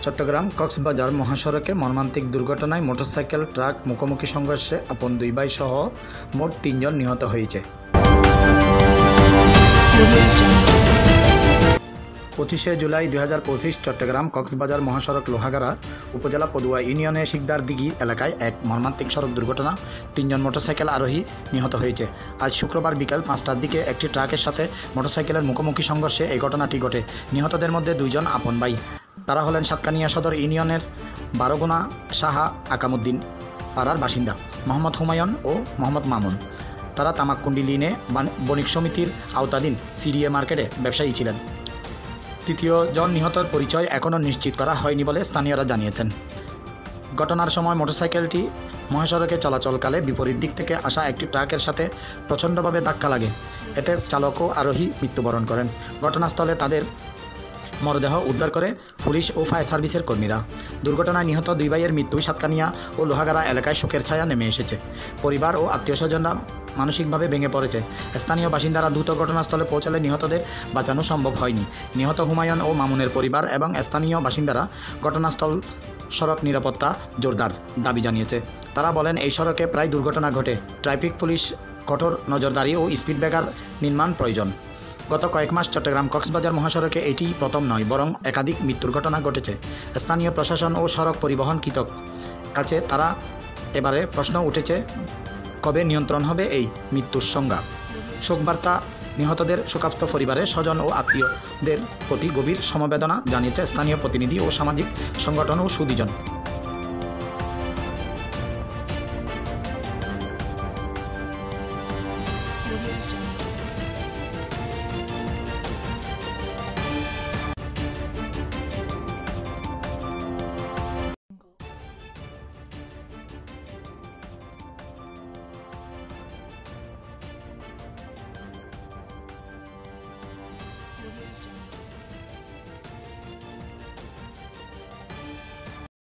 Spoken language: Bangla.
চট্টগ্রাম কক্সবাজার মহাসড়কে মর্মান্তিক দুর্ঘটনায় মোটরসাইকেল ট্রাক মুখোমুখি সংঘর্ষে আপন দুই ভাই সহ মোট ৩ জন নিহত হয়েছে। 25শে জুলাই 2025 চট্টগ্রাম কক্সবাজার মহাসড়ক লোহাগাড়া উপজেলা পদুয়া ইউনিয়নের শিকদার দিঘি এলাকায় এক মর্মান্তিক সড়ক দুর্ঘটনা ৩ জন মোটরসাইকেল আরোহী নিহত হয়েছে। আজ শুক্রবার বিকেল 5টার দিকে একটি ট্রাকের সাথে মোটরসাইকেলের মুখোমুখি সংঘর্ষে এই ঘটনাটি ঘটে। নিহতদের মধ্যে 2 জন আপন ভাই। তারা হলেন সাতকানিয়া সদর ইউনিয়নের বারোগুনা সাহা আকামুদ্দিন পাড়ার বাসিন্দা মোহাম্মদ হুমায়ুন ও মোহাম্মদ মামুন। তারা তামাককুন্ডি লিনে বণিক সমিতির আওতাধীন সিডিএ মার্কেটে ব্যবসায়ী ছিলেন। তৃতীয় জন নিহতর পরিচয় এখনও নিশ্চিত করা হয়নি বলে স্থানীয়রা জানিয়েছেন। ঘটনার সময় মোটরসাইকেলটি মহাসড়কে চলাচলকালে বিপরীত দিক থেকে আসা একটি ট্রাকের সাথে প্রচণ্ডভাবে ধাক্কা লাগে। এতে চালক ও আরোহী মৃত্যুবরণ করেন। ঘটনাস্থলে তাদের মরদেহ উদ্ধার করে পুলিশ ও ফায়ার সার্ভিসের কর্মীরা। দুর্ঘটনায় নিহত 2 ভাইয়ের মৃত্যুয় সাতকানিয়া ও লোহাগাড়া এলাকায় শোকের ছায়া নেমে এসেছে। পরিবার ও আত্মীয়স্বজনরা মানসিকভাবে ভেঙে পড়েছে। স্থানীয় বাসিন্দারা দ্রুত ঘটনাস্থলে পৌঁছালে নিহতদের বাঁচানো সম্ভব হয়নি। নিহত হুমায়ুন ও মামুনের পরিবার এবং স্থানীয় বাসিন্দারা ঘটনাস্থল সড়ক নিরাপত্তা জোরদার দাবি জানিয়েছে। তারা বলেন, এই সড়কে প্রায় দুর্ঘটনা ঘটে। ট্রাফিক পুলিশ কঠোর নজরদারি ও স্পিড ব্রেকার নির্মাণ প্রয়োজন। গত কয়েক মাস চট্টগ্রাম কক্সবাজার মহাসড়কে এটি প্রথম নয়, বরং একাধিক মৃত্যুর ঘটনা ঘটেছে। স্থানীয় প্রশাসন ও সড়ক পরিবহন কর্তৃপক্ষের কাছে তারা এবারে প্রশ্ন উঠেছে, কবে নিয়ন্ত্রণ হবে এই মৃত্যুর সংজ্ঞা। শোকবার্তা নিহতদের শোকার্ত পরিবারের স্বজন ও আত্মীয়দের প্রতি গভীর সমবেদনা জানিয়েছে স্থানীয় প্রতিনিধি ও সামাজিক সংগঠন ও সুধীজন।